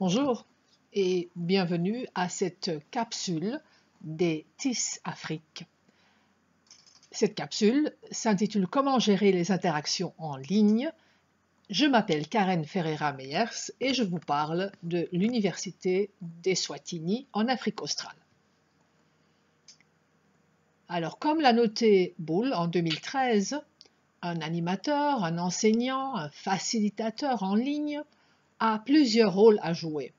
Bonjour et bienvenue à cette capsule des TIS Afrique. Cette capsule s'intitule Comment gérer les interactions en ligne. Je m'appelle Karen Ferreira-Meyers et je vous parle de l'Université d'Eswatini en Afrique australe. Alors, comme l'a noté Bull en 2013, un animateur, un enseignant, un facilitateur en ligne a plusieurs rôles à jouer.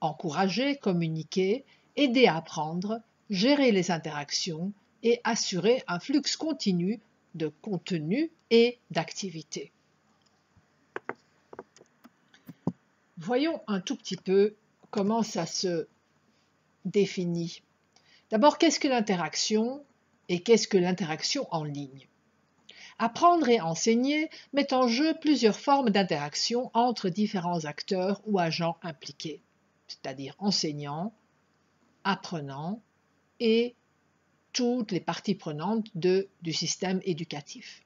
Encourager, communiquer, aider à apprendre, gérer les interactions et assurer un flux continu de contenu et d'activités. Voyons un tout petit peu comment ça se définit. D'abord, qu'est-ce que l'interaction et qu'est-ce que l'interaction en ligne? Apprendre et enseigner met en jeu plusieurs formes d'interaction entre différents acteurs ou agents impliqués, c'est-à-dire enseignants, apprenants et toutes les parties prenantes du système éducatif.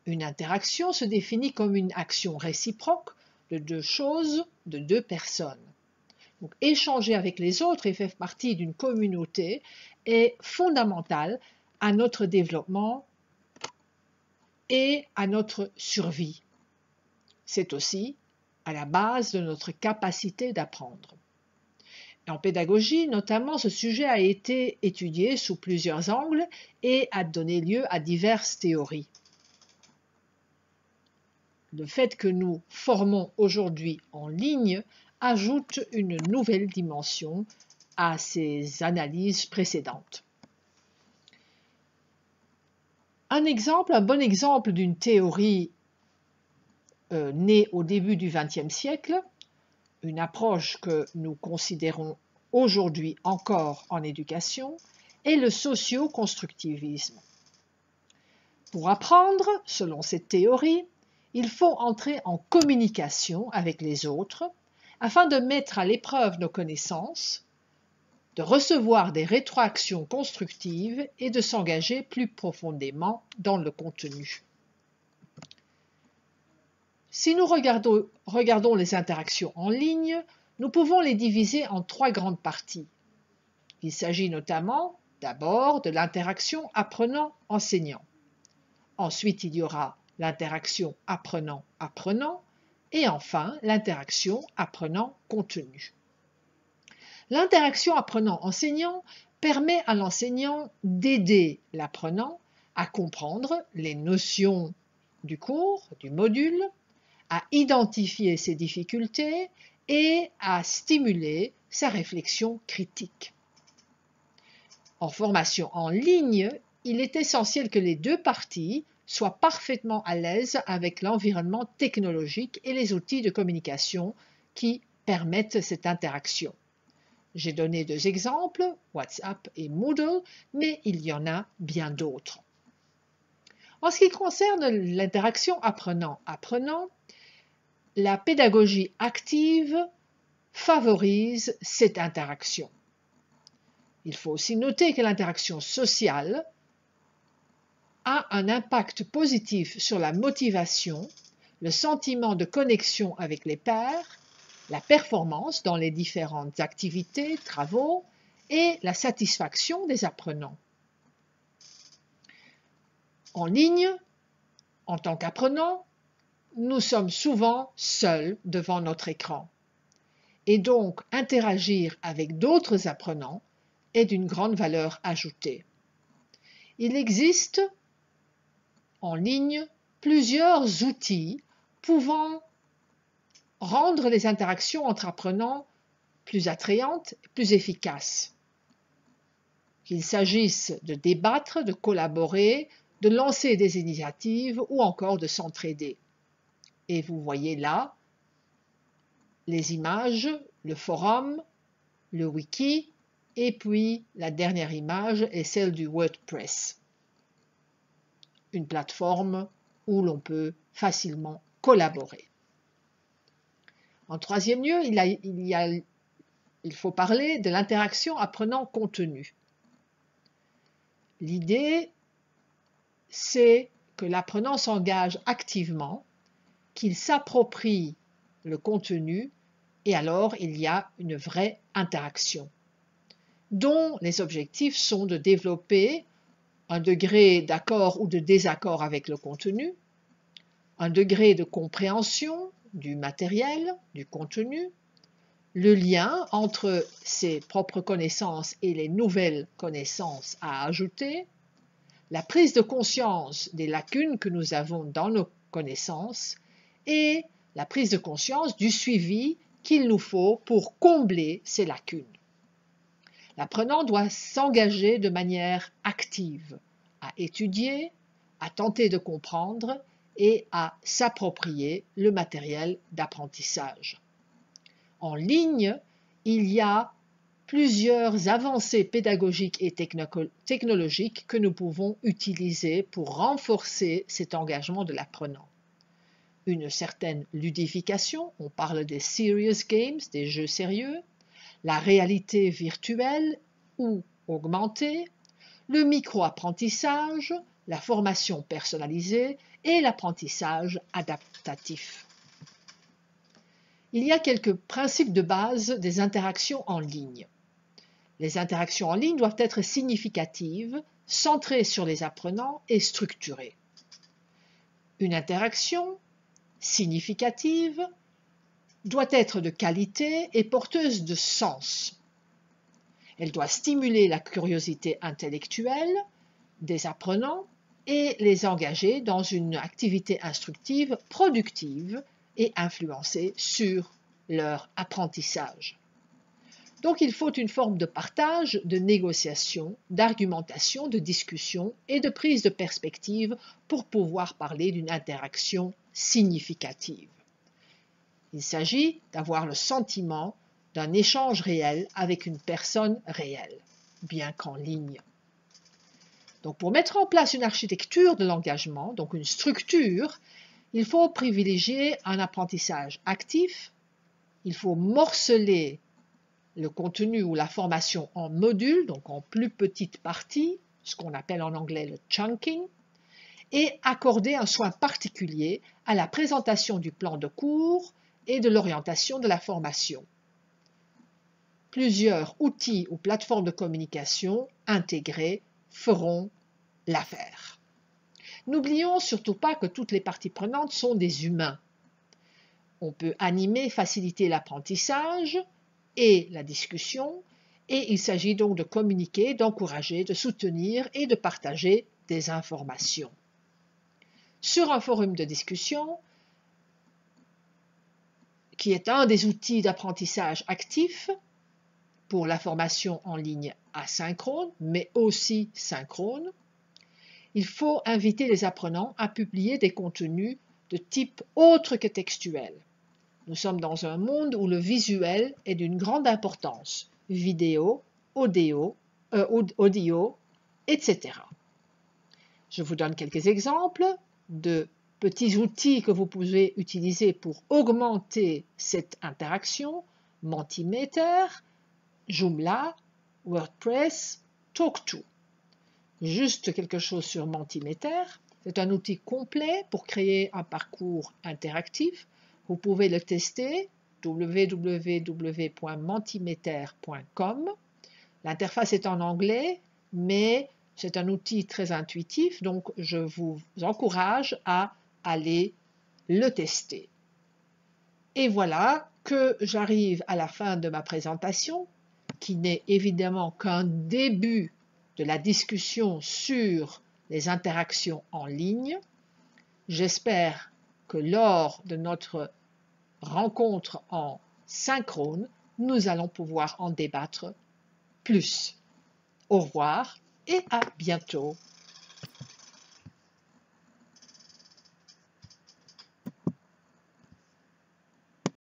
Une interaction se définit comme une action réciproque de deux choses, de deux personnes. Donc, échanger avec les autres et faire partie d'une communauté est fondamental à notre développement et à notre survie. C'est aussi à la base de notre capacité d'apprendre. En pédagogie, notamment, ce sujet a été étudié sous plusieurs angles et a donné lieu à diverses théories. Le fait que nous formons aujourd'hui en ligne ajoute une nouvelle dimension à ces analyses précédentes. Un bon exemple d'une théorie née au début du XXe siècle, une approche que nous considérons aujourd'hui encore en éducation, est le socio-constructivisme. Pour apprendre, selon cette théorie, il faut entrer en communication avec les autres afin de mettre à l'épreuve nos connaissances, de recevoir des rétroactions constructives et de s'engager plus profondément dans le contenu. Si nous regardons les interactions en ligne, nous pouvons les diviser en trois grandes parties. Il s'agit notamment, d'abord, de l'interaction apprenant-enseignant. Ensuite, il y aura l'interaction apprenant-apprenant et enfin l'interaction apprenant-contenu. L'interaction apprenant-enseignant permet à l'enseignant d'aider l'apprenant à comprendre les notions du cours, du module, à identifier ses difficultés et à stimuler sa réflexion critique. En formation en ligne, il est essentiel que les deux parties soient parfaitement à l'aise avec l'environnement technologique et les outils de communication qui permettent cette interaction. J'ai donné deux exemples, WhatsApp et Moodle, mais il y en a bien d'autres. En ce qui concerne l'interaction apprenant-apprenant, la pédagogie active favorise cette interaction. Il faut aussi noter que l'interaction sociale a un impact positif sur la motivation, le sentiment de connexion avec les pairs, la performance dans les différentes activités, travaux et la satisfaction des apprenants. En ligne, en tant qu'apprenant, nous sommes souvent seuls devant notre écran. Et donc, interagir avec d'autres apprenants est d'une grande valeur ajoutée. Il existe en ligne plusieurs outils pouvant rendre les interactions entre apprenants plus attrayantes et plus efficaces. Qu'il s'agisse de débattre, de collaborer, de lancer des initiatives ou encore de s'entraider. Et vous voyez là les images, le forum, le wiki, et puis la dernière image est celle du WordPress, une plateforme où l'on peut facilement collaborer. En troisième lieu, il faut parler de l'interaction apprenant-contenu. L'idée, c'est que l'apprenant s'engage activement, qu'il s'approprie le contenu et alors il y a une vraie interaction, dont les objectifs sont de développer un degré d'accord ou de désaccord avec le contenu, un degré de compréhension du matériel, du contenu, le lien entre ses propres connaissances et les nouvelles connaissances à ajouter, la prise de conscience des lacunes que nous avons dans nos connaissances et la prise de conscience du suivi qu'il nous faut pour combler ces lacunes. L'apprenant doit s'engager de manière active à étudier, à tenter de comprendre et à s'approprier le matériel d'apprentissage. En ligne, il y a plusieurs avancées pédagogiques et technologiques que nous pouvons utiliser pour renforcer cet engagement de l'apprenant. Une certaine ludification, on parle des serious games, des jeux sérieux, la réalité virtuelle ou augmentée, le micro-apprentissage, la formation personnalisée et l'apprentissage adaptatif. Il y a quelques principes de base des interactions en ligne. Les interactions en ligne doivent être significatives, centrées sur les apprenants et structurées. Une interaction significative doit être de qualité et porteuse de sens. Elle doit stimuler la curiosité intellectuelle des apprenants et les engager dans une activité instructive productive et influencer sur leur apprentissage. Donc il faut une forme de partage, de négociation, d'argumentation, de discussion et de prise de perspective pour pouvoir parler d'une interaction significative. Il s'agit d'avoir le sentiment d'un échange réel avec une personne réelle, bien qu'en ligne. Donc pour mettre en place une architecture de l'engagement, donc une structure, il faut privilégier un apprentissage actif, il faut morceler le contenu ou la formation en modules, donc en plus petites parties, ce qu'on appelle en anglais le chunking, et accorder un soin particulier à la présentation du plan de cours et de l'orientation de la formation. Plusieurs outils ou plateformes de communication intégrées feront l'affaire. N'oublions surtout pas que toutes les parties prenantes sont des humains. On peut animer, faciliter l'apprentissage et la discussion, et il s'agit donc de communiquer, d'encourager, de soutenir et de partager des informations. Sur un forum de discussion, qui est un des outils d'apprentissage actif pour la formation en ligne asynchrone, mais aussi synchrone, il faut inviter les apprenants à publier des contenus de type autre que textuel. Nous sommes dans un monde où le visuel est d'une grande importance, vidéo, audio, etc. Je vous donne quelques exemples de petits outils que vous pouvez utiliser pour augmenter cette interaction: Mentimeter, Joomla, WordPress, TalkTo. Juste quelque chose sur Mentimeter. C'est un outil complet pour créer un parcours interactif. Vous pouvez le tester, www.mentimeter.com. L'interface est en anglais, mais c'est un outil très intuitif, donc je vous encourage à aller le tester. Et voilà que j'arrive à la fin de ma présentation, qui n'est évidemment qu'un début de la discussion sur les interactions en ligne. J'espère que lors de notre rencontre en synchrone, nous allons pouvoir en débattre plus. Au revoir et à bientôt.